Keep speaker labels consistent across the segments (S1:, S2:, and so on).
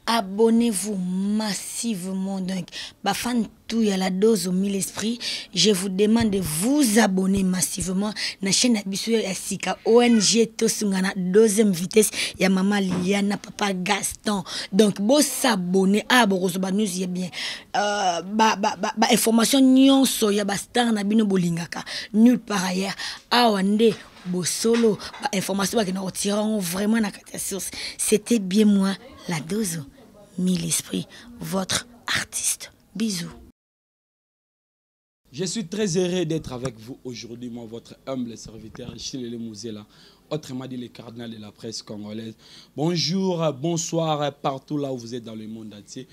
S1: abonnez-vous massivement. Donc, fan tout y a la dose au mille esprits. Je vous demande de vous abonner massivement. Na chaîne Abisso ya Sika ONG Tosungana deuxième vitesse. Ya maman Liliana, papa Gaston. Donc, vous s'abonner. Ah, bon, news y bien. Information nyonso ya star na bino bolingaka. Nulle part ailleurs. Ah, wande. Solo, information qui nous retirons vraiment la source. C'était bien moi, la dose, mille esprits, votre artiste. Bisous.
S2: Je suis très heureux d'être avec vous aujourd'hui, moi, votre humble serviteur, Chilele Mouzela, autrement dit le cardinal de la presse congolaise. Bonjour, bonsoir, partout là où vous êtes dans le monde entier.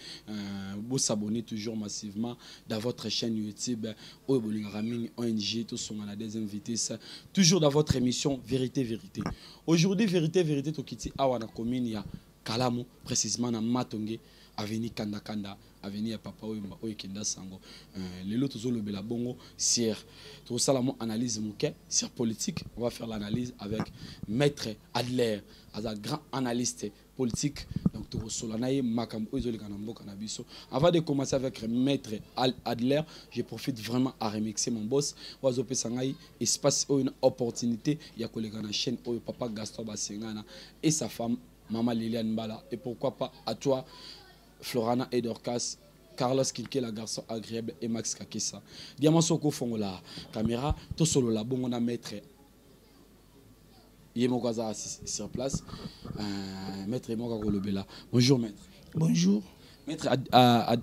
S2: Vous s'abonnez toujours massivement dans votre chaîne YouTube, ONG, tout son à la deuxième vitesse, toujours dans votre émission Vérité, Vérité. Aujourd'hui, Vérité, Vérité, Tokiti, Awana Kominia, Kalamu, précisément dans Matonge, Avenue Kanda Kanda. Avenir papa oyo kenda sango les lots toujours le bela bongo sur tout ça la analyse mouké sur politique. On va faire l'analyse avec maître Adler, un grand analyste politique. Donc tout solanaye makam oyo kana mboka na biso. Avant de commencer avec maître Adler, je profite vraiment à remixer mon boss wazo pesangai espace une opportunité ya kolega na chaîne oyo papa Gaston Basengana et sa femme maman Liliane Bala, et pourquoi pas à toi Florana et Dorcas, Carlos Kinke, la garçon agréable, et Max Kakessa. Diamant Soko font la caméra, tout solo la bon on a maître Yemogaza sur place, maître Yemogaza Lobela. Bonjour maître.
S3: Bonjour.
S2: Maître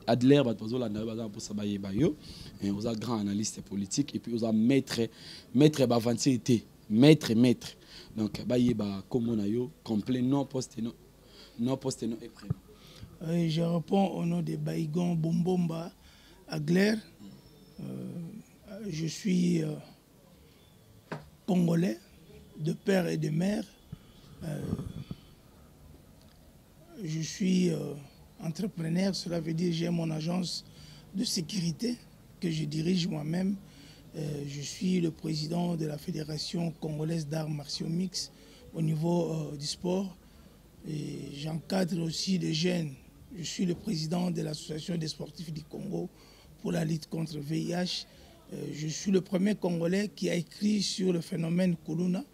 S2: Adler, pour sabaye bayo, vous êtes grand analyste politique et puis vous êtes maître Bavanti, maître. Donc baye ba comme on a yo complet non poste non et prénom.
S3: Je réponds au nom de Baïgon Bombomba Agler. Je suis congolais, de père et de mère. Je suis entrepreneur, cela veut dire que j'ai mon agence de sécurité que je dirige moi-même. Je suis le président de la Fédération congolaise d'arts martiaux mixtes au niveau du sport. Et j'encadre aussi des jeunes. Je suis le président de l'Association des sportifs du Congo pour la lutte contre le VIH. Je suis le premier Congolais qui a écrit sur le phénomène Kuluna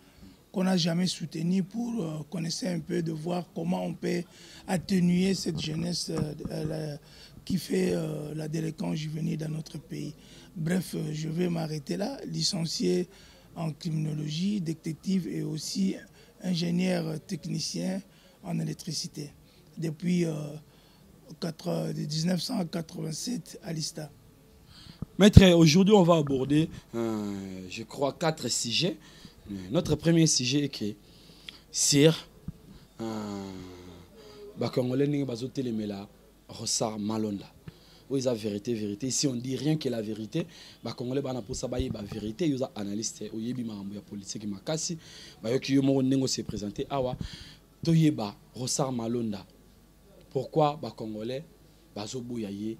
S3: qu'on n'a jamais soutenu pour connaître un peu, de voir comment on peut atténuer cette jeunesse qui fait la délinquance juvénile dans notre pays. Bref, je vais m'arrêter là, licencié en criminologie, détective et aussi ingénieur technicien en électricité depuis 1987 à l'ISTA.
S2: Maître, aujourd'hui on va aborder, je crois, 4 sujets. Notre premier sujet est que Sir Congolais n'ont pas téléméla Rossar Malonda. Oui, c'est la vérité. Si on dit rien que la vérité, Congolais bana pour ça la vérité, ils ont analysé au yebi marambo ya politique makasi, yoki yomo nengo se présenter awa toyeba Rossar Malonda. Pourquoi les Congolais bazoboyaye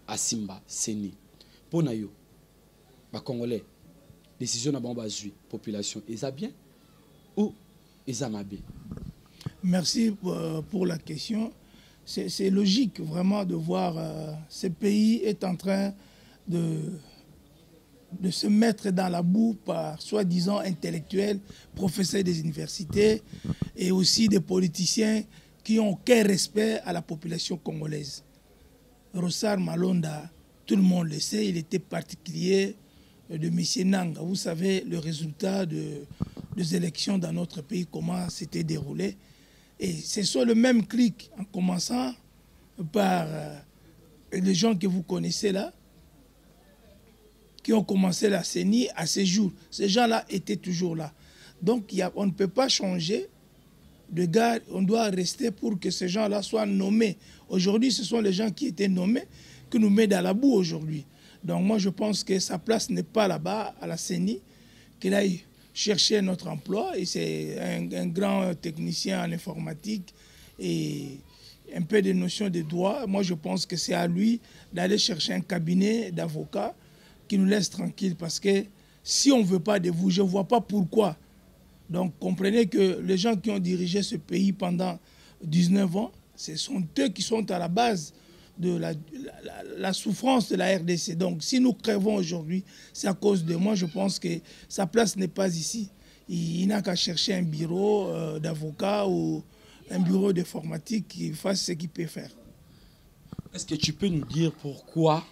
S2: asimba seni? Pour nayo, les Congolais, décision na bomba zui population, ils a bien ou ils a mal bien? Merci
S3: pour la question. C'est logique vraiment de voir ce pays est en train de se mettre dans la boue par soi-disant intellectuels, professeurs des universités et aussi des politiciens qui ont aucun respect à la population congolaise. Rossar Malonda, tout le monde le sait, il était particulier de M. Nanga. Vous savez le résultat des élections dans notre pays, comment c'était déroulé. Et c'est sur le même clic, en commençant par les gens que vous connaissez là, qui ont commencé la CENI à ces jours. Ces gens-là étaient toujours là. Donc on ne peut pas changer de gars, on doit rester pour que ces gens-là soient nommés. Aujourd'hui, ce sont les gens qui étaient nommés qui nous mettent dans la boue aujourd'hui. Donc moi, je pense que sa place n'est pas là-bas, à la CENI, qu'il aille chercher notre emploi. Et c'est un grand technicien en informatique et un peu de notions de droit. Moi, je pense que c'est à lui d'aller chercher un cabinet d'avocats qui nous laisse tranquilles. Parce que si on ne veut pas de vous, je ne vois pas pourquoi. Donc comprenez que les gens qui ont dirigé ce pays pendant 19 ans, Ce sont eux qui sont à la base de la souffrance de la RDC. Donc si nous crèvons aujourd'hui, c'est à cause de moi. Je pense que sa place n'est pas ici. Il n'a qu'à chercher un bureau d'avocat ou un bureau d'informatique qui fasse ce qu'il peut faire.
S2: Est-ce que tu peux nous dire pourquoi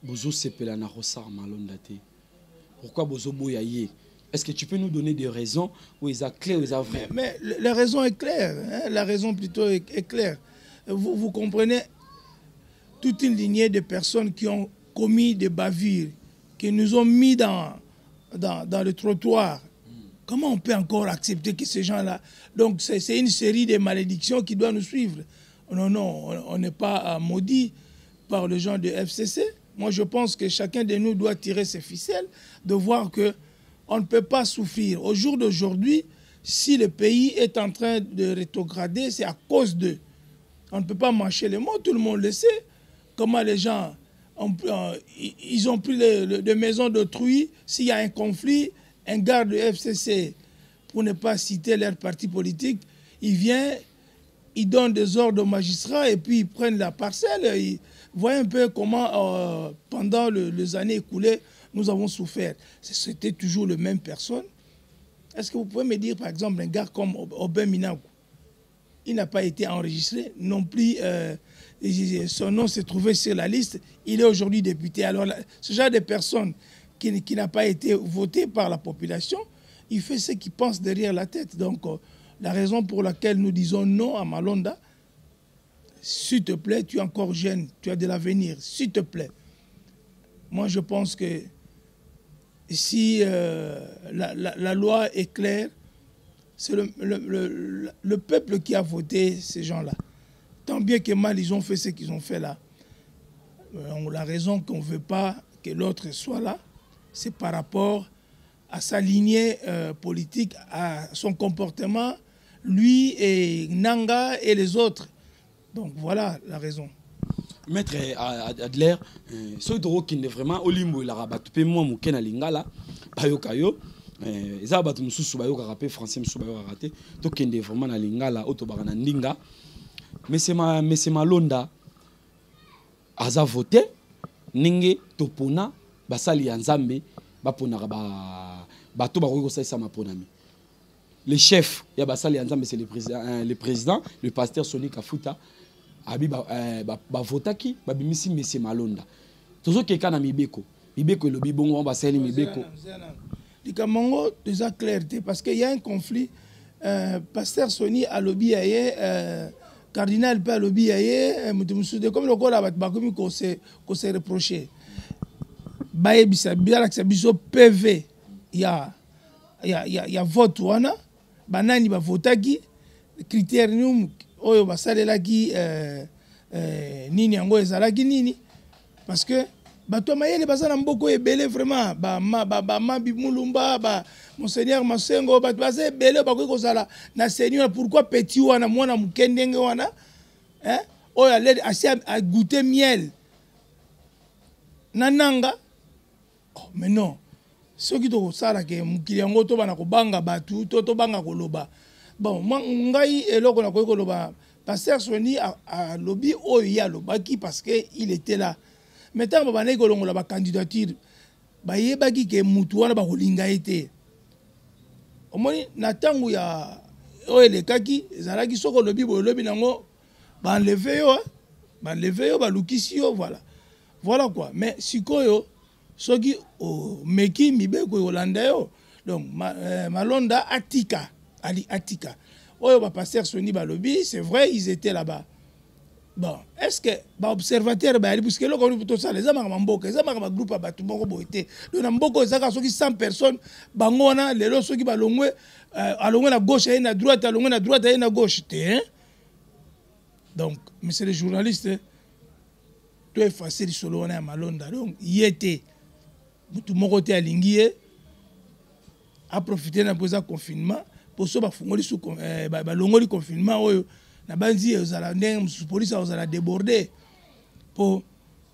S2: Bozo Sepela na Rossar Malondate? Pourquoi Bozo Boyaye? Est-ce que tu peux nous donner des raisons où ils ont clair, où ils ont vrai?
S3: Mais la raison est claire. Hein? La raison plutôt est claire. Vous comprenez, toute une lignée de personnes qui ont commis des bavures, qui nous ont mis dans le trottoir. Comment on peut encore accepter que ces gens-là... Donc c'est une série de malédictions qui doit nous suivre. Non, on n'est pas maudit par les gens de FCC. Moi, je pense que chacun de nous doit tirer ses ficelles, de voir qu'on ne peut pas souffrir. Au jour d'aujourd'hui, si le pays est en train de rétrograder, c'est à cause d'eux. On ne peut pas mâcher les mots, tout le monde le sait. Comment les gens, ils ont pris les maisons d'autrui. S'il y a un conflit, un garde de FCC, pour ne pas citer leur parti politique, il vient... Ils donnent des ordres aux magistrats et puis ils prennent la parcelle. Ils voient un peu comment, pendant les années écoulées, nous avons souffert. C'était toujours les mêmes personnes. Est-ce que vous pouvez me dire, par exemple, un gars comme Aubin Minakou, il n'a pas été enregistré, non plus son nom s'est trouvé sur la liste, il est aujourd'hui député. Alors, ce genre de personne qui n'a pas été votée par la population, il fait ce qu'il pense derrière la tête. Donc, la raison pour laquelle nous disons non à Malonda, s'il te plaît, tu es encore jeune, tu as de l'avenir, s'il te plaît. Moi, je pense que si la loi est claire, c'est le peuple qui a voté ces gens-là. Tant bien que mal, ils ont fait ce qu'ils ont fait là. La raison qu'on ne veut pas que l'autre soit là, c'est par rapport à sa lignée politique, à son comportement, lui et Nanga et les autres. Donc voilà la raison.
S2: Maître Adler, ce qui est vraiment au limbo, il a rabattu moi mouken à lingala, bayokayo, ils ont battu musu bayoka rapé français musu bayoka raté, donc il est vraiment à lingala, autobarana ndinga, mais c'est Malonda, aza voté, ninge topona, basali anzambe, bapona bato bakoki kosalisa maponami. Le chef, c'est le président, le pasteur Sonny Kafuta, abi votaki, babimisi Messie Malonda. Toujours quelqu'un na Mibeko. Mibeko le bibongo on va sali Mibeko.
S3: Likamongo déjà clarté parce qu'il y a un conflit. Pasteur Sonny a lobby aye, cardinal pas lobby aye, comme le corps a bakomi ko se reproché. Baye bisa bien que biso PV, il y a vote wana. Banani ba votaki critérium oyo basalelaki nini yango ezalaki nini parce que bato mayele bazana mboko ebele vraiment ba mabi mulumba ba monseigneur Masengo bato baza ebele bakoki kozala na seigneur pourquoi petit wana mwana mukendenge wana hein oyo a goûter miel nananga oh mais non ce qui doit sala ke mukili yango to bana ko banga batu to banga ko loba bon ngai eloko na ko loba pasteur Sonny a lobby o ya lobaki parce que il était là maintenant ba bana ko longola ba candidature ba yebaki ke mutu wana ba kolinga été omoni na tangu ya o elekaki ezalaki soko lobby bo lobby nango ba enlever yo ba lukisi yo voilà quoi mais sikoyo soki meki mibeko yolanda yo donc Malonda atika oyo ba pasteur Sonny balobi c'est vrai ils étaient là-bas bon est-ce que ba observateur ba ali parce que loko ni to ça les amaka mboka les amaka groupe ba tu moko boité donc na mboko ezaka soki 100 personnes bangona lelo soki balongwe alongwe na gauche et na droite alongwe na droite et na gauche hein? Donc monsieur le journaliste tu es facile solo na Malonda donc y était tout mon côté à Linguier a profité d'un peu confinement pour ça ba fungoli sous ba longoli confinement oyo na banzi ezala ndenge police ezala déborder pour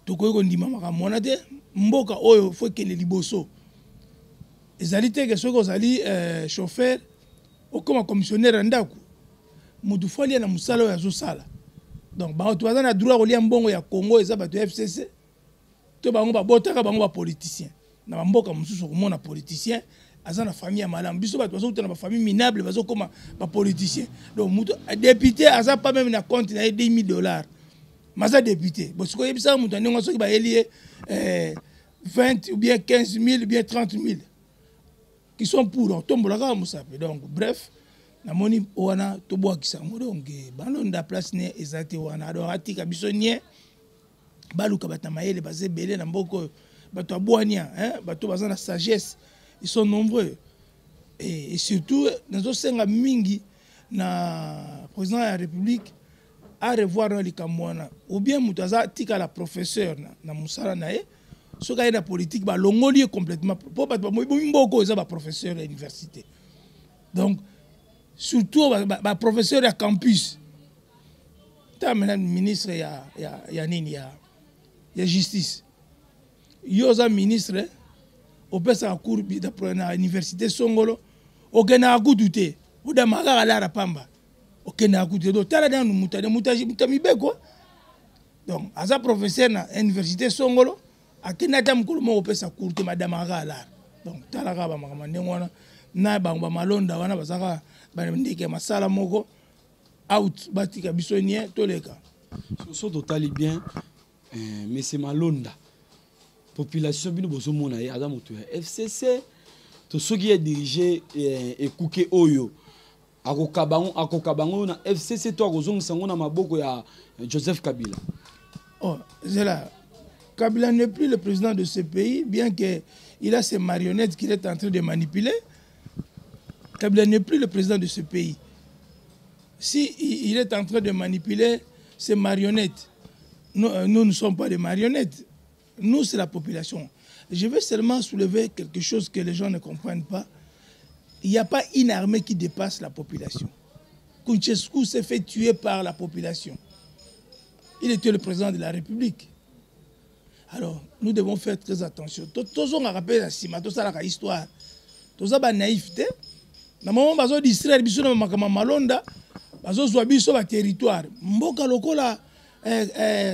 S3: to ko ndima makamona te mboka oyo faut que les liboso ezali te que soko ezali chauffeur ou comme commissionnaire ndako mutu fali na musala oyo azosala Donc ba to na droit kolia mbongo ya Congo eza ba to FCC to bango ba botaka bango ba politicien na mboka mususu komona politicien aza na famille ya malamu biso ba to na ba famille minable bazo koma ba politicien. Donc muto député aza pas même na compte na $10,000 maza député bo siko yebisa muto ndongo soki ba elie 20 ou bien 15,000 ou bien 30,000 qui sont pour tombolaka musape. Donc bref na moni wana to boa kisango donc balonda place ne ezate wana alors atika biso nie baluka batamayele bazé belé na mboko bato aboania hein bato bazana sagesse, ils sont nombreux et surtout nazo senga mingi na président de la République à revoir dans les kamwana ou bien mutaza tika la professeur na musala nae soka na politique ba longoli complètement pour bato mboko eza ba professeur à l'université. Donc surtout ba professeur à campus ta maintenant ministre ya nini ya justice yoza ministre au pesa cour d'après na université Songolo okena akutute uda magara la pamba okena akutute do tala dans mutamibeko. Donc aza professeur na université Songolo akena tam kulumo opesa cour te madame agala. Donc tala ka ba makamande ngona na bango malonda wana bazaka bandike masala moko out batika bisonie toleka
S2: so totali bien mais c'est malonda population bino bozomona ya aza moto ya FCC to soki ya dirigé ekuke oyo akokabango na FCC to akozongisa ngo na maboko ya Joseph Kabila.
S3: Oh zela Kabila n'est plus le président de ce pays, bien qu'il a ses marionnettes qu'il est en train de manipuler. Kabila n'est plus le président de ce pays. Si il est en train de manipuler ces marionnettes, nous ne sommes pas des marionnettes. Nous, c'est la population. Je veux seulement soulever quelque chose que les gens ne comprennent pas. Il n'y a pas une armée qui dépasse la population. Kouncheskou s'est fait tuer par la population. Il était le président de la République. Alors, nous devons faire très attention. Tous on a rappelé la cima, tout ça la histoire. Tout ça, naïveté. Na moment bazo distraire biso na makama malonda, bazo zwa biso ba territoire. Mboka lokola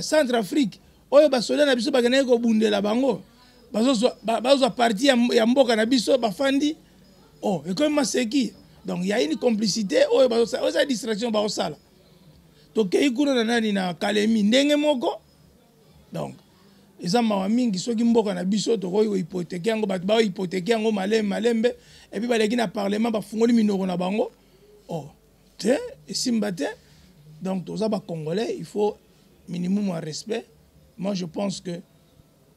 S3: Centrafrique, oyo basoda na biso bagana ko bundela bango. Bazo parti ya mboka na biso bafandi. Oh, et comme maseki. Donc il y a une complicité oyo bazo sa distraction ba osala. To kei kuna na nani na Kalemi ndenge moko. Donc eza mawa mingi soki mboka na biso to koyo hypothèque yango bato ba hypothèque yango malembe et puis baleki na parlement ba fungoli minoko na bango. Oh, te esimbate. Donc toza ba congolais, il faut minimum un respect. Moi je pense que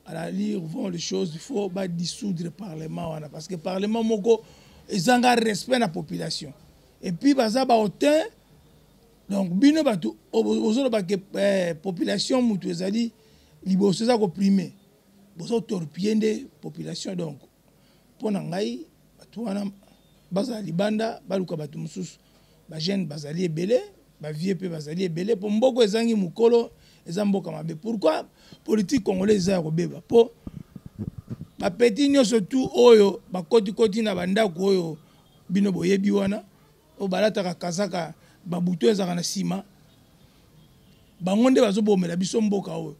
S3: à la lire vont les choses, il faut pas dissoudre le parlement parce que le parlement moko ezanga respect na population. Et puis baza ba hautain. Donc bino bato ozolo ba que population mutu ezali liboso za ko primer. Bozo torpiller population donc pona ngai bato wana baza libanda baluka bato mususu ba jeune bazali ebele ba vieux pe bazali ebele po mboko ezangi mukolo eza mboka mabe. Pourquoi politique congolaise ya kobeba po ba petit nyoso tout oyo ba koti na bandako oyo bino boyebi wana o balata kazaka ba buto ezaka na sima bango nde bazobomela biso mboka oyo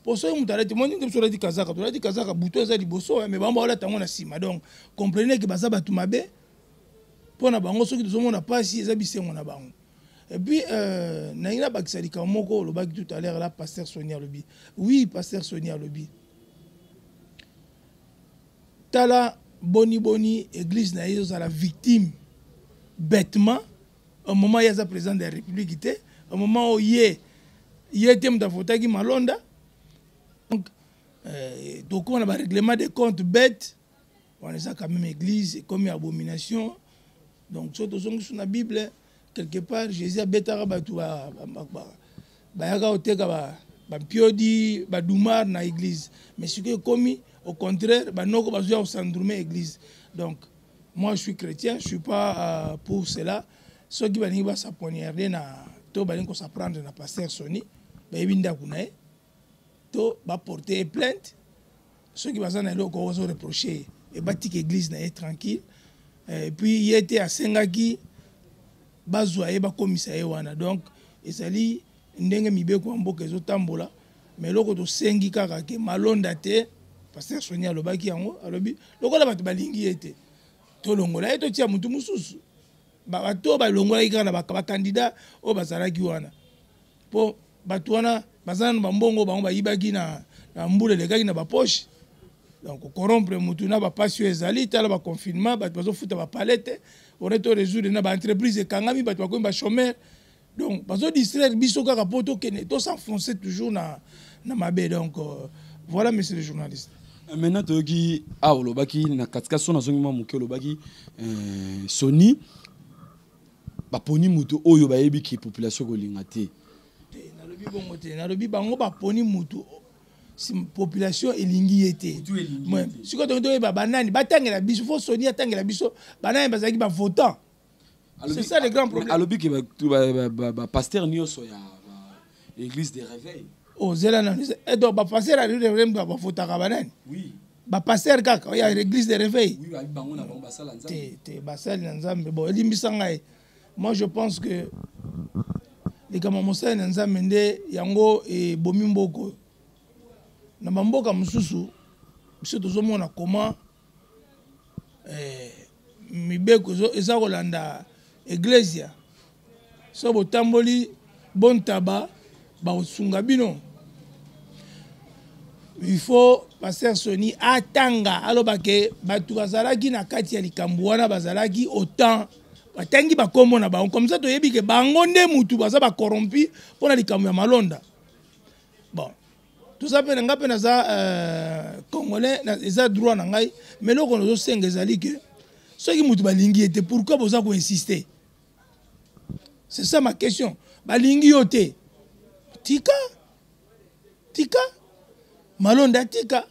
S3: poso mutarati moni nde biso lati kazaka buto eza liboso mais bambo wala tango na sima. Donc comprenez que baza batu mabe pona bango soki tozomona pasi eza bisengo na bango. Et puis na ina bakisalika moko lo baki tout à l'heure là pasteur Sonia Lobi. Oui, pasteur Sonia Lobi. Tala boni église na yezo za la victime bêtement au moment où il y a le président de la République, au moment où il y a qui malonda. Donc on a un règlement des comptes bêtes. On a quand même l'église comme une abomination. Donc surtout sur la Bible, quelque part, Jésus a bêté à piodi, doumar na l'église. Mais ce qui est commis, au contraire, nous avons s'endormir l'église. Donc moi je suis chrétien, je ne suis pas pour cela. Ceux qui vont s'appoigner na to balingo s'apprendre na pasteur Soni ba yebinda kunae to ba porter plainte. Ceux qui vont s'en aller ko reprocher et bâti que l'église na est tranquille. Et puis il était à Sengaki bazwa e ba commissaire wana. Donc ezali ndenge mibeko mboka ezotambola mais loko to sengi kaka ke malonda te pasteur Sonia alobaki yango alobi lokola bato balingi ete to longola eto tia mutu mususu bato balongola kaka na bakandida o bazalaki wana po bato wana bazana na bambongo bango bayibaki na mbula lekaki na bapoche donc corrompre mutu na bapasi oyo ezali tala baconfinement bato bazofuta bapalete oreto résoudre na baentreprise ekangami bato bakomi bachômeur donc bazodistraire biso kaka po tokende s'enfoncer toujours na mabe donc voilà monsieur le journaliste.
S2: Maintenant toyoki olobaki na katika so nazongi mwa moke olobaki Sony baponi mutu oyo bayebi ki population kolinga te.
S3: Nalobi bongo te nalobi bango baponi mutu si population elingi ete siko to ba banani batangela biso fo Sony atangela biso banani bazaki ba votant. C'est ça le grand problème.
S2: Alobi ki ba pasteur nyoso ya église des réveils.
S3: Oh zela na donc ba pasteur a de remba ba votaka banani.
S2: Oui.
S3: Ba pasteur kaka ya l'église des réveils.
S2: Oui, ba bango na bango basala nzambe.
S3: Te basala na nzambe bon elimbisa ngai. Moi je pense que les gamamosala na nzambe nde yango e bomi mboko. Na bamboka mususu biso tozomona comment mibeko eza kolanda Iglesia so botamboli bon taba baosunga bino. Il faut pasteur Sony atanga alobake batu bazalaki na kati ya likambo wana bazalaki autant batangi bakombo na bango comme ça toyebi ke bango nde mutu baza ba corrompi pona likambo ya malonda. Bon tout ça pe nga pe na za congolais na eza droit na ngai mais loko nozo senga ezali ke soki mutu balingi ete pourquoi boza ko insister. C'est ça ma question. Balingi yote. Tika. Malonda tika.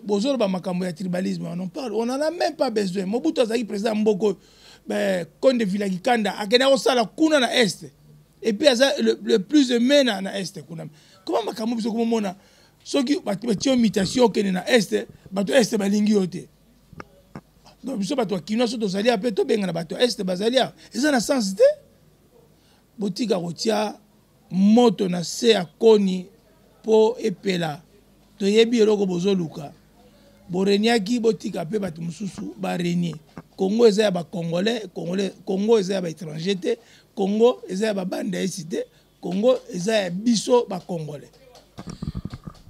S3: Bozor ba makambo ya tribalisme, on en parle. On n'en a même pas besoin. Mobutu azaki président Mboko, Konde Villaki Kanda, akena osala kuna na est. Et puis le plus de men na est kuna. Comment makambo biso comme mona soki batio mutation kene na est, bato est balingi yote. Donc biso bato kino so tozali ape to benga na bato est bazalia eza na sens te botika rotia moto na se akoni po epela to yebi eloko bozoluka boreniaki botika pe bato mususu ba renier Congo eza ya ba congolais Congo eza ya ba étranger te Congo eza ya ba banda esite Congo eza ya biso ba congolais.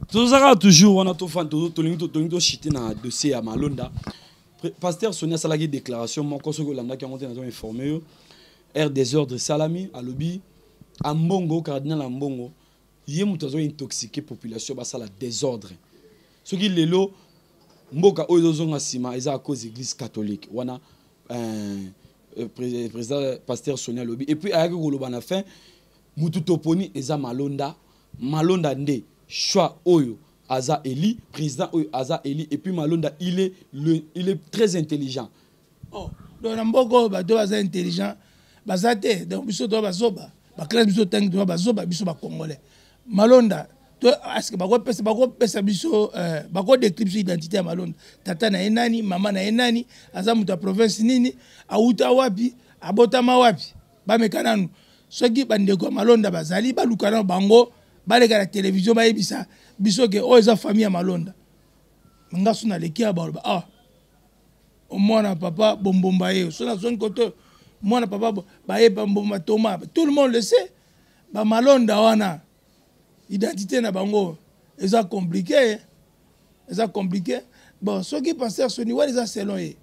S2: Tozaka toujours wana to fan to chité na dossier ya malonda. Pasteur Sonia Salagi déclaration mon conseil que l'anda qui a monté dans informé air désordre salami à lobby ambongo cardinal ambongo yé mutazo intoxiqué population basa la désordre ce qui lelo mboka oyo zonga sima eza à cause église catholique wana président pasteur Sonia lobby et puis avec koloba na fin mutu toponi eza malonda nde choix oyo Aza Eli, président Aza Eli, et puis Malonda, il est très intelligent.
S3: Oh, donc Namboko, bato Aza intelligent, bazate, donc biso doit bazoba, classe biso tangi doit bazoba, biso ba congolais. Malonda, toi, est-ce que bako pesa biso, bako décrypte identité à Malonda. Tata na enani, maman na enani, Aza muta province nini, auta wapi, abotama wapi, ba mekananu. Soki bandeko Malonda bazali, ba lukana bango, ba lega la télévision ba ebisa. Biso ke o eza famille ya malonda nga suna leki ya ba mwana papa bombomba ye suna zone koto mwana papa ba ye bombomba toma tout le monde le sait ba malonda wana identité na bango eza compliqué bon soki pasteur Sony wali eza selon ye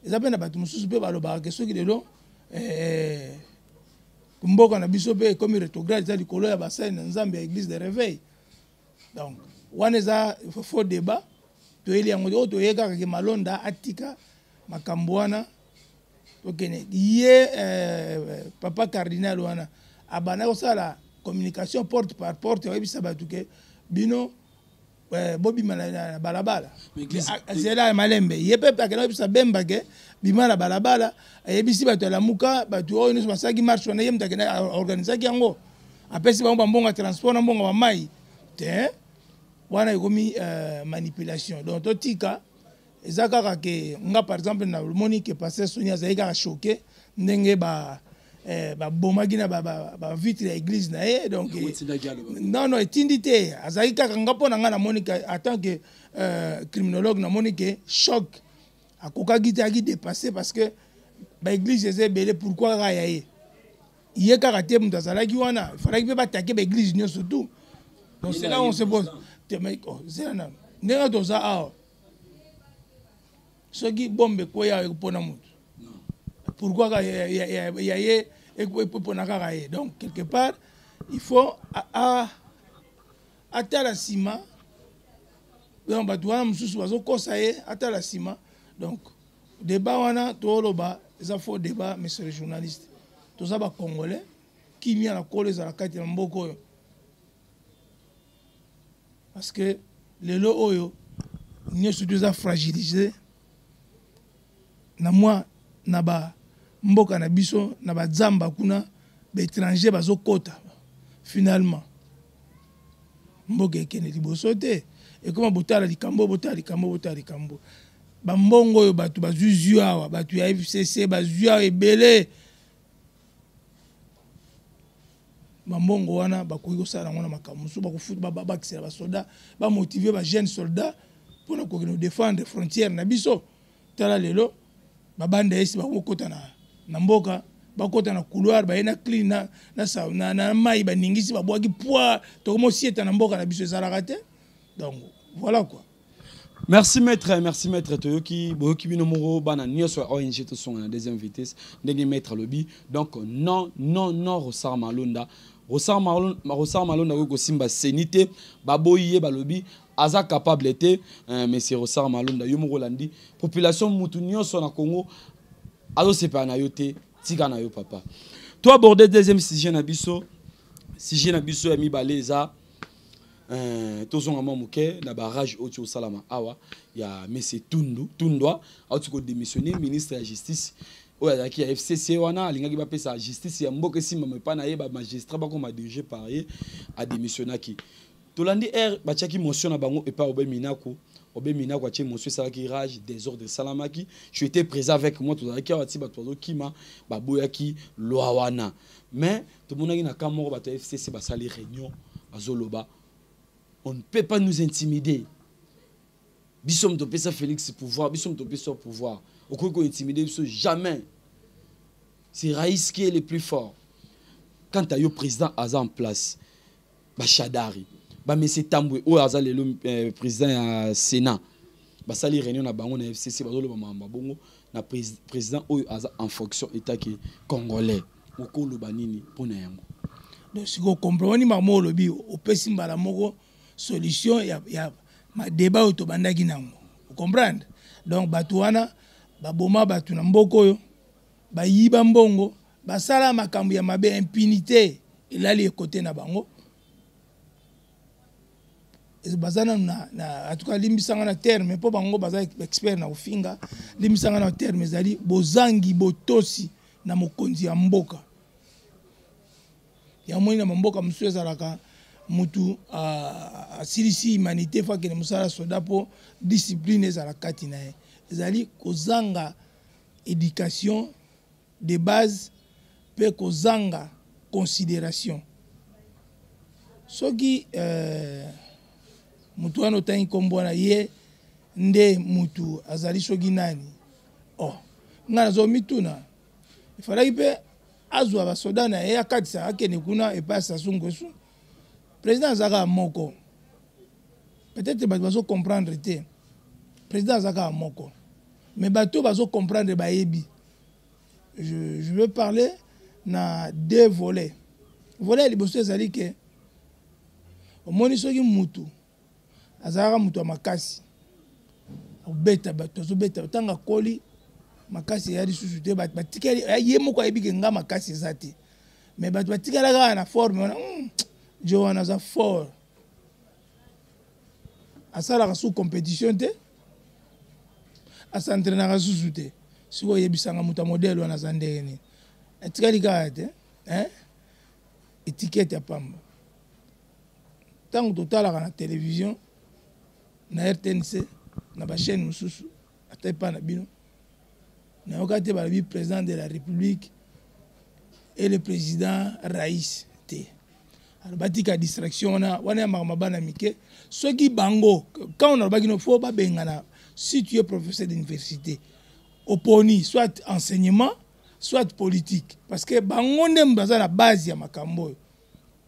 S3: eza pe na bato mususu pe balobaka ke soki lelo mboka na biso pe comme rétrograde eza likolo ya basali na nzambe ya église de réveil. Donc, on a un faux débat. Tu es là, malonda atika makambwana. Donc, papa cardinal wana abana la communication porte par porte. Bino bobi malana balabala. C'est là malembe. Yepe pa kana bisa bemba ke bimala balabala. Yebisi bato la muka bato o nous masaki marche wana yem takena organiser ki yango. Apesi ba mbonga transport na mbonga mai. Wana ekomi manipulation donc totika ezaka ke nga par exemple na moni que pasteur Sonia zaika choqué ndenge ba babomaki na bavitre ya église na ye donc non non etindi te azalaki kaka nga mpo na nga namoni en tant que criminologue namoni ke choc akokaki te aki dépassé parce que baéglise eza ebele pourquoi kaka ya ye ye kaka te moto azalaki wana ifalaki mpe batake baéglise nyonso tout donc c'est là on se pose ndenge toza awa soki bombe koya ekopona moto pourquoi kaka ya ye ekopona kaka ye donc quelque part il faut atala nsima donc bato wana mosusu bazokosa ye atala nsima donc débat wana tooloba eza faux débat monsieur le journaliste toza bacongolais kimia na kolo ezala kati na mboka oyo parce que lelo oyo nyonso to eza fragilisé na mwa na bamboka na biso na bazamba kuna baétranger bazokota finalement mboka ekende liboso te ekoma botala likambo bambongo oyo bato bazwi awa bato ya FCC bazwi awa ebele bambongo wana bakoki kosala yango na makambo mosusu bakofuta babakisela basoldat bamotive bajeune soldat mpona kokende kodefendre frontière na biso tala lelo babanda esi bakokota na mboka bakota na couloir baye na clean na mai baningisi babwaki poids tokomosieta na mboka na biso ezalaka te donc voilà quoi.
S2: Merci maître Toyoki boyoki bino moko bana nyonso ONG to songa na deuxième vitesse ndenge maître lobby donc non Rosar Malonda ko simba senité baboye balobi aza capable te monsieur Rosar Malonda yo moko landi population mutu nyonso na Congo azo sepa na yo te tika na yo papa toi aborder deuxième sujet na biso ya mibale eza tozonga mamuke na barrage oti osalama awa ya monsieur Tundwa auti ko démissionner ministre de la justice oya zaki ya FCC wana alingaki ba pesa justice ya mboka simba mepa na ye ba magistrat ba ko ma dirigé par ye a démissionnaki tolandi ba tchaki motion na bango et pas Obé Minako a tché motion salaki rage désordre salamaki je étais présent avec moi tozalaki awati ba tozo kima ba boyaki loi wana mais to monaki na kamoro ba FCC ba sali réunion bazoloba on ne peut pas nous intimider. Bissom to pesa Félix pouvoir, bissom to pesa pouvoir. Au coup qu'on intimider jamais. C'est Raïs qui est le plus fort. Quand tu as eu président Aza en place, Chadari, monsieur Tamboué, ou Aza le président Sénat, ça les réunions na bango na FCC, bazolo mamba bongo na président ou Aza en fonction état qui congolais. Moko lo banini pona yango.
S3: Donc si vous comprenez mamo lobi au pesi mbala moko solution ya ma débat autobandaki nango. Vous comprenez? Donc batouana baboma batu na mboko yo bayiba mbongo basala makambo ya mabe impunité elali ekote na bango bazana na en tout cas limbisanga na terme po bango baza expert na ufinga limbisanga na terme ezali bozangi botosi na mokonzi ya mboka ya moni na mboka musu ezalaka mutu asilisi humanité fa kene musala soda po discipline ezala kati na ye ezali kozanga éducation de base pe kozanga considération soki mutu wana otangi kombo na ye nde mutu azali soki nani nga nazomituna ifalaki mpe azwa basoda na ye akatisa akende kuna epai Sassou Nguesso président azaka moko peut-être bato bazo comprendre te président azaka moko mais bato bazo comprendre bayebi je veux parler na deux volets volet liboso ezali ke omoni soki mutu azalaka mutu ya makasi obeta bato azobeta tanga koli makasi ya lisusu te bato batikali ye moko ayebi ke nga makasi eza te mais bato batikalaka na forme wana Johanna aza fort asalaka sous compétition te asentraînaka susu te sikoyo oyebisanga mutu ya modele wana aza ndenge nini atikali kaka te étiquette ya pamba ntango totalaka na télévision na RTNC na bachaîne mosusu ata epa na bino nayoka te balobi président de la république et le président Raïs T. Alors, batika distraction, on a marmabana mike. Ceux qui bango, quand on a bagino faut pas bengana, si tu es professeur d'université, oponi, soit enseignement, soit politique. Parce que bango nem baza la base ya makambo.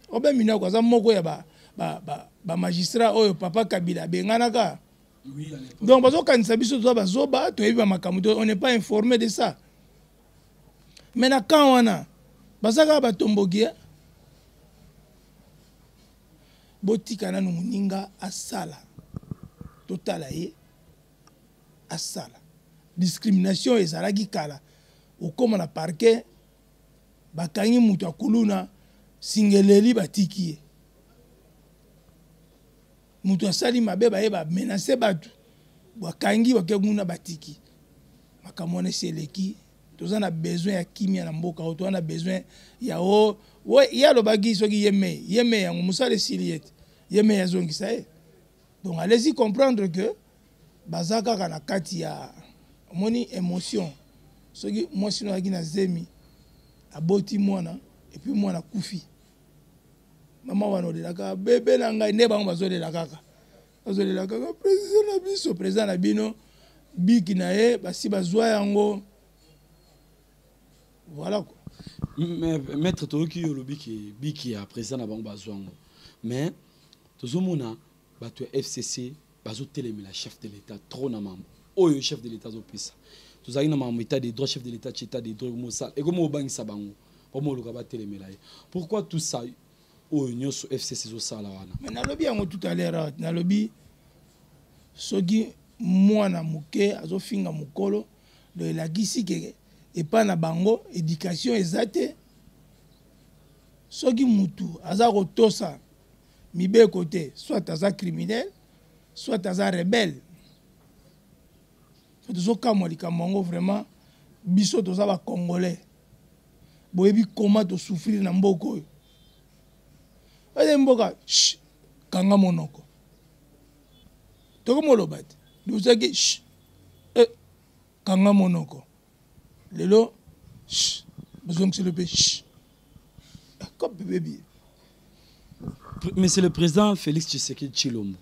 S3: Obe mina kwa za moko ya ba magistrat oyo papa Kabila bengana ka. Donc bazo kanisa biso to bazoba to yebi makambo, on n'est pas informé de ça. Maintenant quand on a bazaka batombogi botika na muninga asala totala ye asala discrimination ezalaki kala okoma na parquet bakangi mutu akuluna singeleli batiki ye mutu asali mabe baye ba menacer batu bakangi bakenguna batiki makamone seleki tozana besoin ya kimia na mboka o tozana besoin ya o ya lo bagi soki yeme ya musale siliet yeme ya zongisa e. Donc allez-y comprendre que bazaka kana kati ya moni émotion soki moi sino aki na zemi aboti mwana et puis mwana kufi mama wana de la bébé na ngai ne bango bazo de la kaka président na bino biki na e basi bazwa yango. Voilà quoi.
S2: Mais maître Toki yolobi ki biki ya président na bango bazwango. Mais tozomona bato FCC bazo telemela chef de l'état trop na mambo. Oyo chef de l'état zo pesa. Tozali na mambo état des droits chef de l'état état des droits mosal. Et comme obangisa bango. Pomo luka ba telemela. Pourquoi tout ça oyo nyoso FCC zo sala wana?
S3: Mais nalobi yango tout à l'heure nalobi soki mwana muke azo finga mukolo de la gisi ke et pas na bango éducation ezate soki mutu aza kotosa mibe côté soit aza criminel soit aza rebelle tozo kamwa likambo vraiment biso toza ba congolais boyebi comment to souffrir na mboko oyo ale mboka kanga monoko toko molobati dosaki kanga monoko lelo besoin que c'est le pays comme bébé.
S2: Mais c'est le président Félix Tshisekedi Tshilombo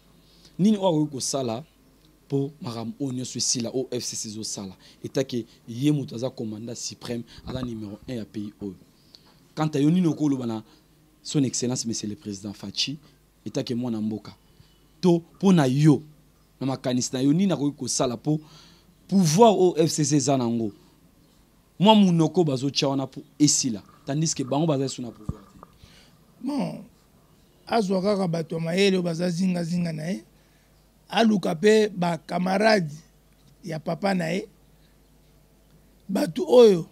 S2: nini oyo ko sala pour maram onyo ici là au FCC zo sala eta ke yemuto aza commandant suprême à la numéro 1 à pays oyo quand ayo nini ko lobana son excellence monsieur le président Fachi eta ke mwana mboka to pona yo na makanisi na yo nini ko sala pour pouvoir au FCC zanango. Moi, mon oko bazo tchawana pour ici là, tandis que bango baza suna pouvoir.
S3: Bon, azwaka ka bato maele baza zinga nae, aluka pe ba camarade ya papa nae, batu oyo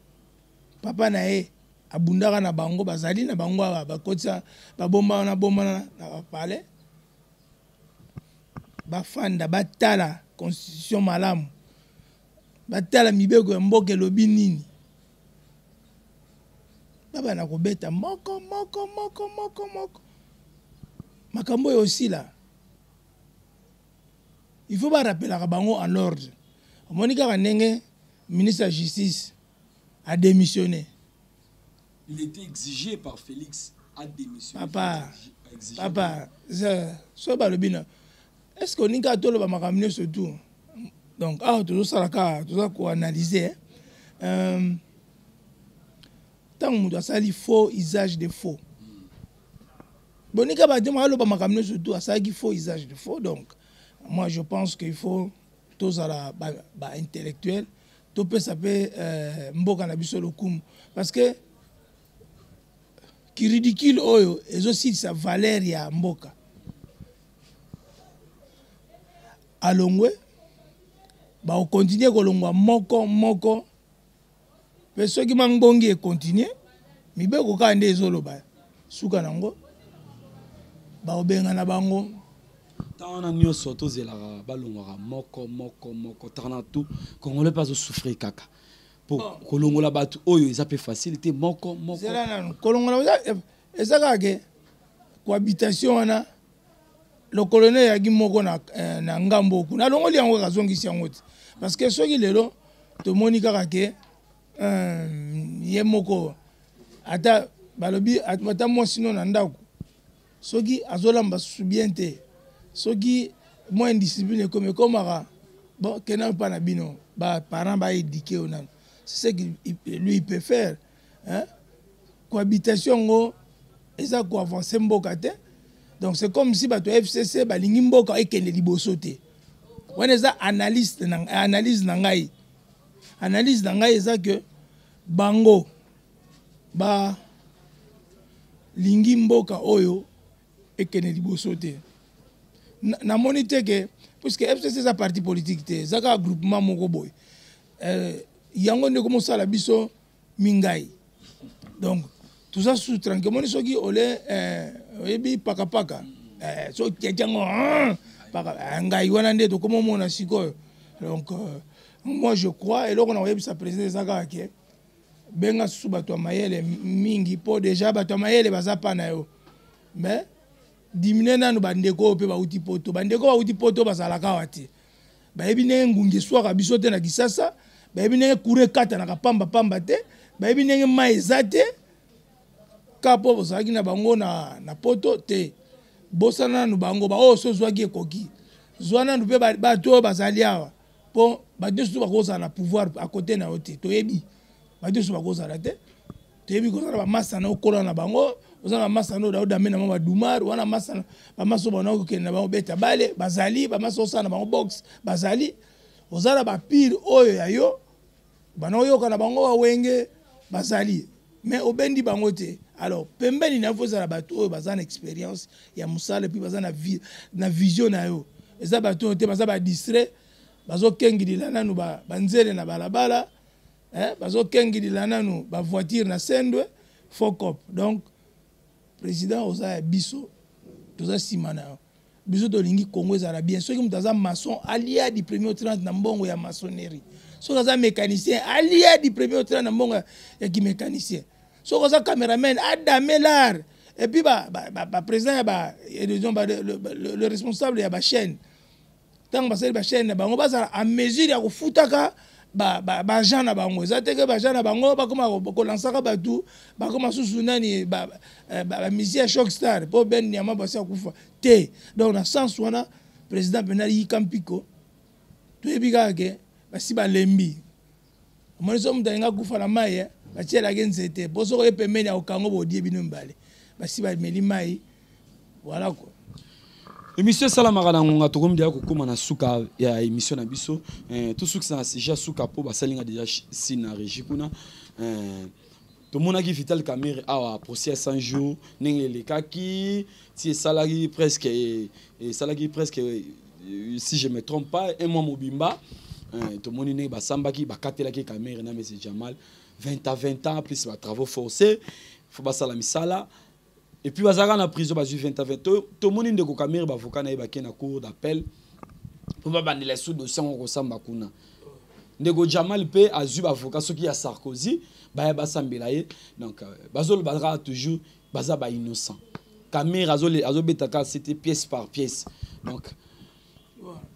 S3: papa nae abundaka na bango bazali na bango ba kotsa ba bomba na ba palais, ba fanda batala constitution malamu, batala mibeko ya mboka lobi nini. Baba na kobeta moko makambo aussi là il faut pas rappeler la bango en ordre. Monika Kanenge ministre de la justice a démissionné.
S2: Il était exigé par Félix à démissionner.
S3: Papa ça ba le bina est-ce qu'on n'y a tolo ba makamne surtout donc tout ça ko analyser tant que nous avons faux usage de faux. Bonika ba dema lo ba makamne surtout à ça qu'il faut usage de faux. Donc moi je pense qu'il faut tous à la ba intellectuel to peut saper mboka na biso lokumu parce que qui ridicule oyo et aussi sa valeur ya mboka alongwe ba on continue kolongwa moko mais ceux qui mangbongi et continuer mibe ko ka nde ezoloba suka nango ba obenga na bango
S2: tana nyoso to zelaka balongwa moko tana tout congolais pas souffrir kaka pour kolongola batu oyo ezapé facilité moko
S3: zela nanu kolongola ezaka ke cohabitation wana le colonel yaki moko na ngambo kuna longoli yango kazongisi yango parce que soki lelo to moni kaka ke ye moko ata balobi ata moi sinon na ndako soki azolamba bien te soki moi indiscipline comme bon kenan pa na bino ba parents ba éduquer on c'est ce que lui il peut faire hein cohabitation ngo eza ko avancer mboka te donc c'est comme si bato FCC balingi mboka ekende liboso te wana eza analyse na ngai eza que bango ba lingi mboka oyo ekende liboso te na monite que puisque FCC eza parti politique te zaka groupement moko boy yango ndeko mosala biso mingai donc tout ça sous tranquille moni soki ole ebi paka so tiango paka ngai wana nde to komo mona sikoyo donc moi je crois et là on a vu sa président zaka ke benga sous bato mayele mingi po déjà bato mayele bazapa na yo mais diminuer nanu bandeko pe ba uti poto bazalaka wati ba yebi ne ngungi swaka biso te na kisasa ba yebi ne kure kata na kapamba te ba yebi ne maizate kapo bozaki na bango na poto te bosana nanu bango ba oso zwaki ekoki zwana ndu pe bato bazali awa po ba desu ba koza na pouvoir à côté na ote to yebi ba desu ba koza la te to yebi koza ba massa na okola na bango ozana massa no da mena mama dumar wana massa ba maso bona ko kena ba beta bale bazali ba maso sana bango box bazali ozana ba pire oyo ya yo bana oyo kana bango wa wenge bazali mais obendi bango te alors pembeni na foza na bato oyo bazana expérience ya musala puis bazana na vision na yo eza bato te bazaba distrait bazo kengidila nanu ba nzele na balabala bazo kengidila nanu ba voiture na sendwe fokop donc président oza biso toza simana biso to lingi Congo ezala bien soki mutaza maçon alia di premier 30 na mbongo ya maçonnerie soki aza mécanicien alia di premier 30 na mbongo ya ki mécanicien soki aza cameraman adame l'art et puis ba président le responsable ya ba chaîne tant basali ba chaîne bango bazala a mesure ya kufutaka ba gens na bango ezateke ba gens na bango ba koma ko lansaka batu ba koma susu nani ba musicien shock star po ben nyama basi akufa te donc na sens wana président penali kampiko to ebika ke basi ba lembi moni so mutainga kufa na mai ba tiela genzete po so ko pembeni ya kango bodie bino mbale basi ba meli mai voilà quoi.
S2: Émission Salamara na tokom dia kokoma na suka ya émission na biso tout suka na sujet suka po basalinga déjà si na régie kuna to mona ki Vital Kamerhe awa procès 100 jours nenge le kaki ti salari presque si je me trompe pas un mois mobimba to moni ne ba samba ki ba katela ki Kamerhe na monsieur Jamal 20 ans plus ba travaux forcés faut ba sala misala. Et puis, bazara na prison, bazu 20 à 20. Tout le monde de Kamerhe, avocat na ibaki na cour d'appel. Pour pas bannir les sous dossiers on ressemble kuna. Ndego Jamal pe azu avocat ce qui a Sarkozy, ba basambelaye. Donc bazol bazara toujours baza ba innocent. Kamerhe azo betaka c'était pièce par pièce. Donc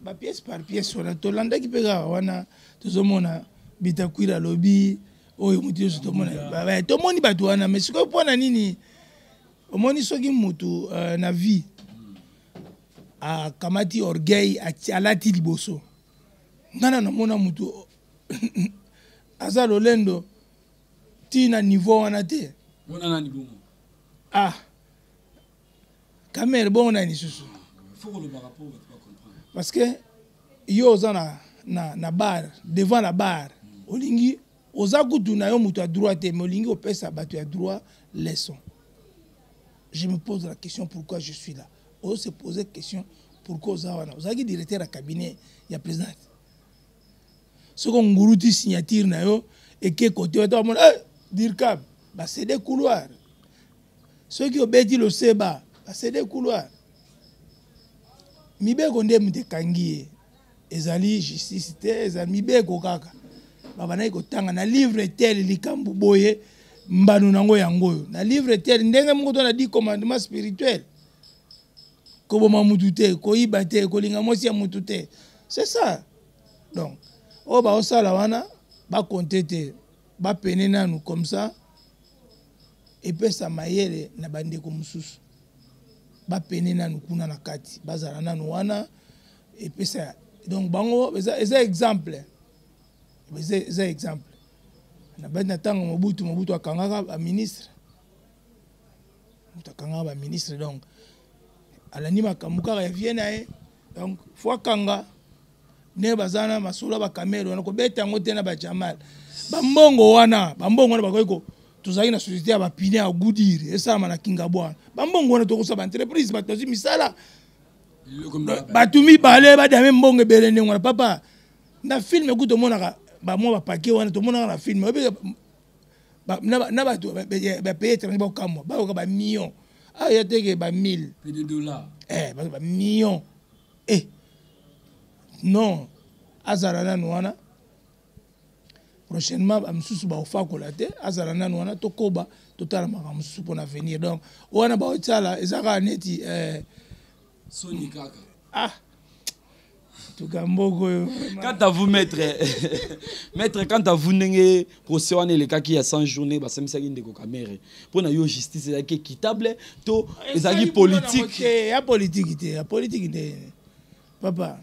S3: ba pièce par pièce on a tolanda ki pega wana tozomona bitakwira lobby oyo mutu to mona ba to moni batu wana mais siko pona nini omoni soki mutu na vie a kamati orgueil alati liboso ngana na mona mutu aza lolendo tina niveau wana te
S2: mona na niveau
S3: Kamerhe bon na ni susu
S2: faut le rapport pour comprendre
S3: parce que yo oza na bar devant la bar olingi oza kutu na yo mutu a droit te mais olingi opesa bato ya droit leçon. Je me pose la question pourquoi je suis là. On se pose la question pourquoi vous avez directeur à cabinet, il y a président. Ce qu'on gourouti signature na yo et que côté on dire cab, bah c'est des couloirs. Ceux qui ont bêti le seba, bah c'est des couloirs. Mibe konde mte kangie, ezali justice te, ezali mibe kokaka. Bah bana ko tanga na livre tel likambu boye. Mbanu nango yango na livre tel ndenge moko to na 10 commandements spirituels ko boma mutu te ko iba te ko linga mosi ya mutu te c'est ça donc o ba osala wana ba compter te ba pene nanu comme ça epesa mayele na bandeko mosusu bapene nanu kuna na kati bazala nanu wana epesa donc bango eza exemple eza exemple na bandi na ntango Mobutu akangaka baministre donc alandi makambo kaka ya vie na ye donc fo akanga ne bazana masolo bakamere wana kobeta yango te na bajamal bambongo wana bakoki tozali na société ya bapine ya gudire esalama na kinga bwana bambongo wana tokosaba entreprise bato bazwi misala bato mibale badame mbongo ebele ndenge wana papa na filme ku tomonaka bamwa bapake wana tomonaka na filme na bato bapaye étranger bakamwa bayoka bamillion aya teke ba1000 bamillion non azala nanu wana prochainement bamisusu baofakola te azala nanu wana tokoba totala makambo mosusu mpona avenir donc wana baotala ezaka neti
S2: Soni kaka.
S3: Quant
S2: à vous, maître, maître, quant à vous, n'engé procès wana le cas qui a 100 journées, bah ça me semble que caméra. Pour na yo justice c'est équitable, to ezali politique.
S3: Ya politique te. Papa.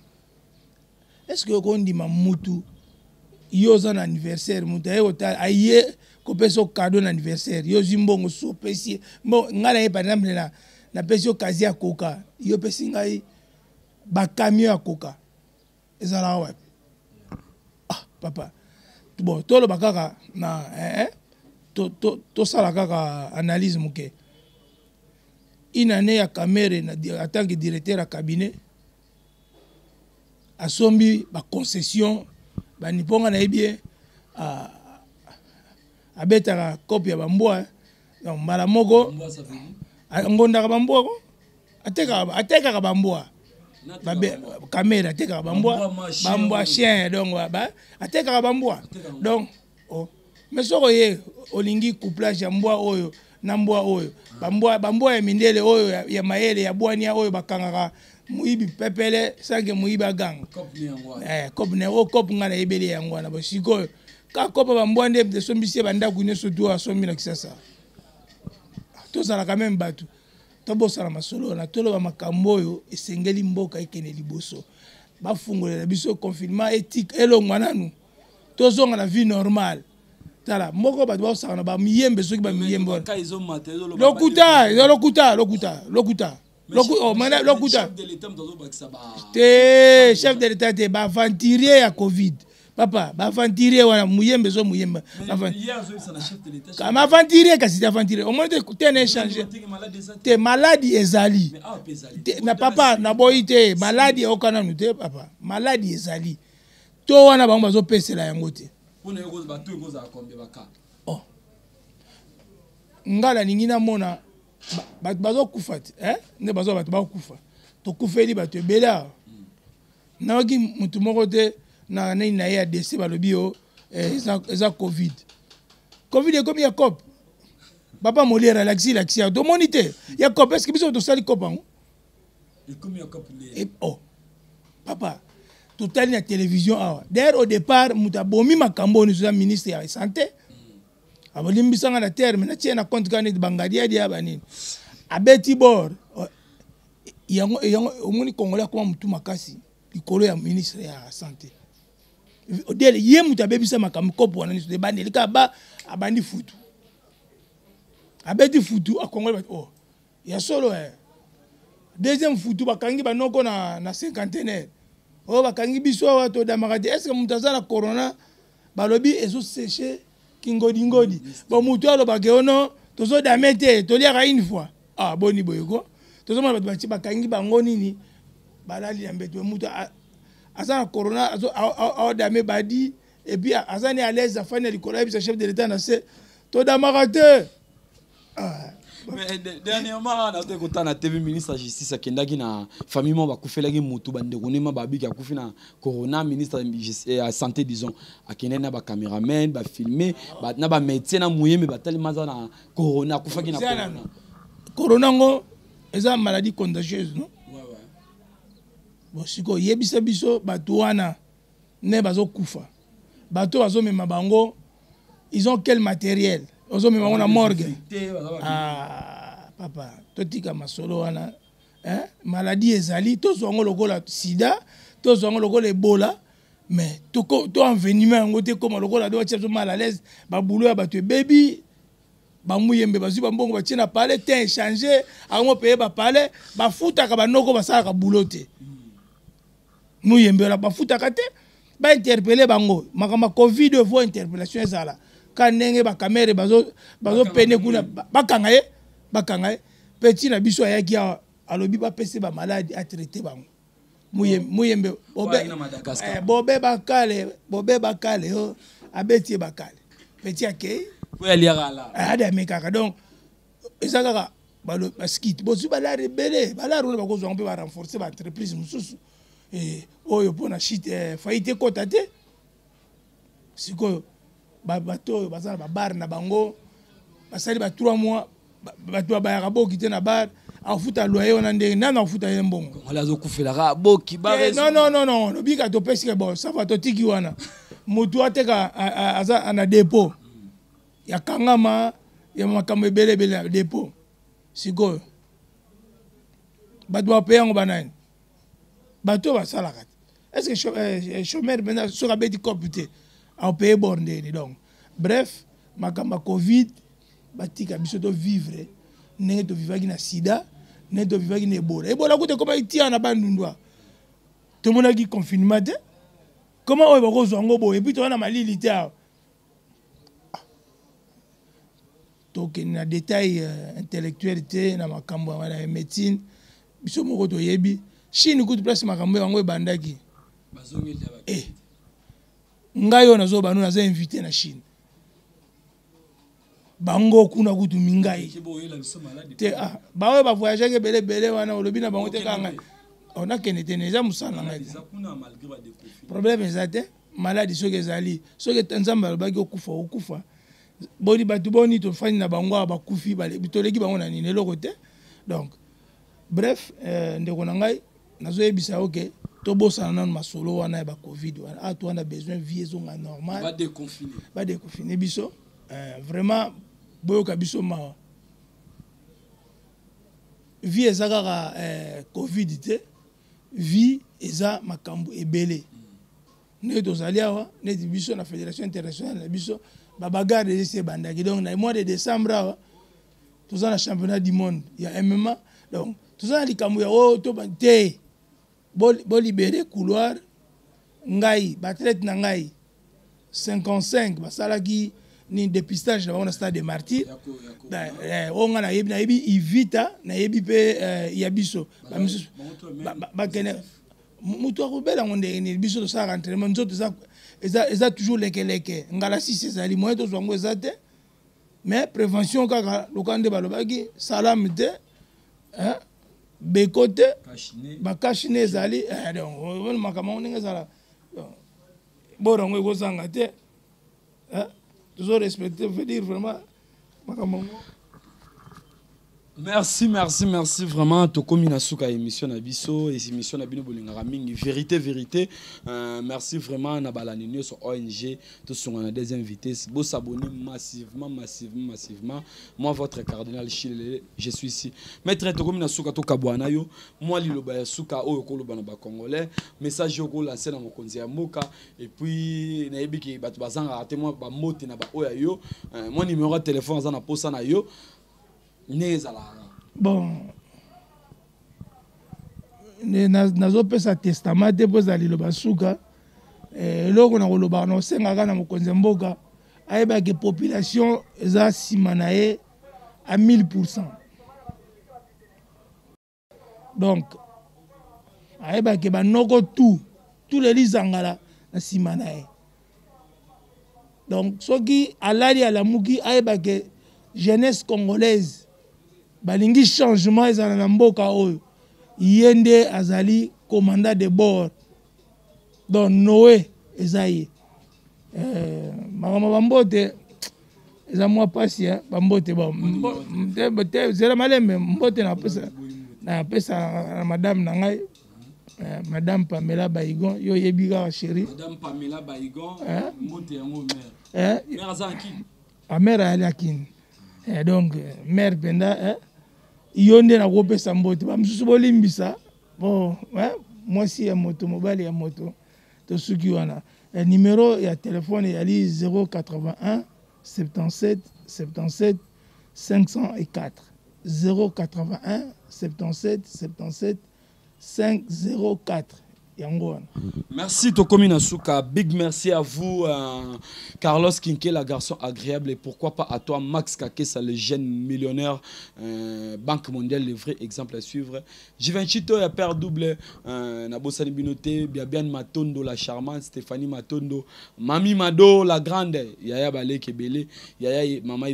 S3: Est-ce que on dit ma mutu yo za na anniversaire mutu ayo ta aye ko peso cadeau na anniversaire yo zimbongo so pesi bon ngala ye par exemple na peso kazi ya coca yo pesi ngai ba camion ya coca ezala wapi papa bon tolo bakaka na to sala kaka analyse muke une année ya Camere na en tant que directeur à cabinet asombi ba concession ba niponga na ebie abetaka copie ya bambwa donc mbala moko ngondaka bambwa ko atekaka bambwa Camere atekaka bambwa chien donc atekaka bambwa donc mais soko ye olingi couplage ya mbwa oyo na mbwa oyo bambwa ya mindele oyo ya mayele ya bwania oyo bakangaka muibi pepele sange muibi aganga kope ne o kope ngana ebele yango na bosiko ka kope bambwa nde de sombisi banda kunye sotu asombi na kisasa to sala quand même batu to bosala masolo na tolo ba makambo oyo esengeli mboka ekene liboso bafungolela biso confinement éthique elongwa nanu tozonga na vie normale tala moko batu bosala na ba miyembe soki ba miyembe lokuta chef de l'état te ba aventurier ya covid papa ba aventurier wana muyembe zo muyembe ma aventurier kasi aventurier au moins te ne changer te maladie ezali na papa na boite maladie okana nu te papa maladie ezali to wana bango bazo pesela yango te
S2: pona yoko bato yoko za combien baka
S3: ngala ningina mona bazo kufa te ne bazo bato ba kufa to kufeli bato ebela na waki mutu moko te na nini na ya décès balobi o eza covid ekomi ya cop papa molière laxi to moni te ya cop est-ce que biso to sali cop ango
S2: ekomi ya cop
S3: papa totali na télévision awa d'ailleurs au départ mutu abomi makambo ni soza ministre ya santé abolimbisanga na terme na tie na compte kani bangadia dia banini abeti bor yango omoni congolais akoma mutu makasi likolo ya ministre ya santé odele ye mutu abebisa makambo kopo wana niso de bandeli ka ba abandi futu abeti futu akongole ba ya solo deuxième futu bakangi banoko na cinquantenaire bakangi biso wa to damakati est-ce que mutu azana corona balobi ezo sécher ngodi bon mutu alobake ono tozo damete toliaka une fois boni boyeko tozo mona bato bakangi bango nini balali ya mbeto mutu azana corona dame badi et puis azani à l'aise afanya likolo bisa chef de l'état na se to damakate
S2: mais dernièrement na to kota na TV ministre de justice akendaki na famille mo bakufelaki mutu bandeko nema babiki akufi na corona ministre de santé disons akende na ba cameraman ba filmer na ba médecin na muyeme batali maza na corona akufaki na
S3: corona ngo eza maladie contagieuse non bon siko yebisa biso bato wana ne bazo kufa bato bazo mema bango ils ont quel matériel ozo me on a morgue. Ah papa, totika masolo wana. Maladie ezali to zongo lokola sida, to zongo lokola Ebola, mais to envenimé ngote comme lokola do tchepso mal à l'aise, ba boulot ya ba tu baby. Ba muyembe bazu ba mbongo ba tina parler temps échanger, ango payer ba parler, ba futa ka ba noko ba sala ka bouloté. Muyembe la ba futa ka te, ba interpeller bango, makama Covid vo interpellation ezala. Ka ndenge ba caméra bazo pene kuna ba kangaye, petit na biso ya kia alobi ba pese ba malade a traiter bango. Muyembe bobe bakale ho abeti bakale. Petit akei ada mekaka donc ezaka balo baskit bozu bala rebelle bala rona bakozwa mpe ba renforcer ba entreprise mususu oyo pona shite faillite kota te siko bato bazala ba bar na bango basali ba 3 mois bato ba ya boki te na bar afuta loyer on ndenge nana afuta mbongo
S2: on lazo kufela boki ba
S3: non no bika to pesi bon ça va to tiki wana mutu ateka aza ana dépôt ya kangama ya makambo ebele dépôt sikoyo bato bapeya ngo banani bato basalaka est-ce que chômeur maintenant soka beti cop te apaye bordeni donc bref makambo Covid batika biso to vivre ndenge to vivaki na sida ndenge to vivaki na Ebola kute koma itia na bandundwa to monaki confinement te comment oyo bakozwa ngo boye puis to wana malili te donc na détail intellectuel te na makambo ya médecine biso moko to yebi Chine kutu place makambo yango ebandaki ngai ona zo banu naza invité na Chine bango kuna kutu mingai te bawe ba voyager ke bele wana olobi na bango te kanga on a kenete neza musana ngai problème ezate maladie soki ezali soki nzamba alobaki okufa boni batu boni to fani na bango ba kufi bale bitoleki bango na nini eloko te donc bref ndeko na ngai nazo yebisa OK to bosana na masolo wana ba Covid wana to on a besoin vie zonga normal ba déconfiner biso vraiment boyoka biso ma vie ezaka Covid te vie eza makambo ebele ne tozali awa ne biso na fédération internationale na biso bagarre de ces bandaki donc dans le mois de décembre tous dans le championnat du monde il y a MMA donc tous dans likambo ya to te bo libérer couloir ngai ba traite na ngai 55 basalaki ni dépistage na on stade de Martyrs on a yebi Ivita na yebi pe ya biso ba kene mutu akobela ngonde ni biso to sa entraînement nzoto za eza toujours leke ngala si ezali moyen to zwango ezate mais prévention kaka lokande balobaki salam te bekote bakashine ezali donc on makama ndenge ezala borongo ekozanga te toujours respecter veut dire vraiment makama.
S2: Merci vraiment tokomi na suka émission na biso et émission na bino bolingaka mingi vérité merci vraiment na balanini sur ONG to songa na des invités beau s'abonner massivement moi votre cardinal Chilele je suis ici maître tokomi na suka to kabwana yo moi liloba ya suka oyo koloba na ba congolais message yo ko lancer na mokonzi ya moka et puis na yebiki batu bazanga raté moi ba moti na ba oya yo moi numéro de téléphone za na posa na yo.
S3: Bon, nazo pesa testament te po zali loba suka eloko na koloba na osengaka na mokonzi mboka ayebaki population eza nsima na ye à 1000%. Donc ayebaki banoko tous les lizangala na nsima na ye. Donc soki alali alamuki ayebaki jeunesse congolaise balingi changement ezala na mboka oyo yende azali commandant de bord donc Noé ezaye makama bambote eza mwa pasi bambote bon zela malembe mbote na pesa madame na ngai madame Pamela Baigon yo yebi kaka chérie
S2: madame Pamela Baigon mbote yango mère azanki
S3: A mère a yakin. Et donc, mère Benda, yonde na wope sambote. Ba msusu bolimbisa. Bon, moi si ya moto, mobile ya moto. To suki wana. Numéro ya téléphone ya li 081 77 77 504. 081 77 77 504.
S2: Merci Tokomi Nasuka, big merci à vous Carlos Kinke, la garçon agréable, et pourquoi pas à toi Max Kakesa, le jeune millionnaire, Banque mondiale, le vrai exemple à suivre. Jivenchito, ya père double, Nabosani Binote, Biabian Matondo, la charmante, Stéphanie Matondo, Mami Mado, la grande, Yaya Balé Kebele, Yaya Mama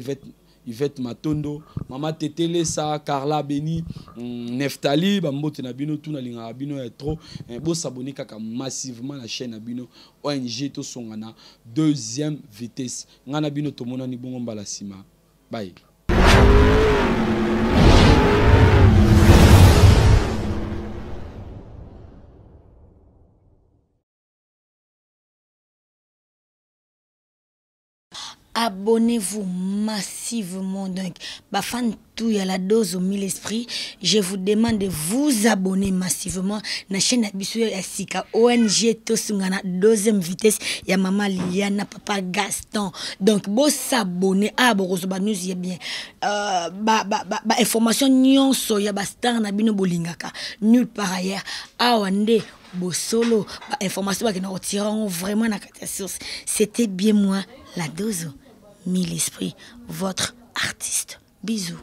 S2: Yvette Matondo, Mama Tetele Sa, Carla Beni, Neftali, Bambote Nabino, tout na Abino est trop. Beau s'abonner kaka massivement la chaîne Abino, ONG to songana, deuxième vitesse. Ngana Bino Tomona ni bongo mbala sima. Bye.
S1: Abonnez-vous massivement. Donc, fan tout y a la dose au mille esprits. Je vous demande de vous abonner massivement. Na chaîne Abisso ya Sika ONG Tosungana deuxième vitesse. Ya maman Liliana, papa Gaston. Donc, bon s'abonner. Bah nous y est bien. Information nyonso ya bastar na bino bolingaka. Nulle part ailleurs. Wande. Solo, information qui nous retirons vraiment la catastrophe. C'était bien moi, la dose, mille esprits, votre artiste. Bisous.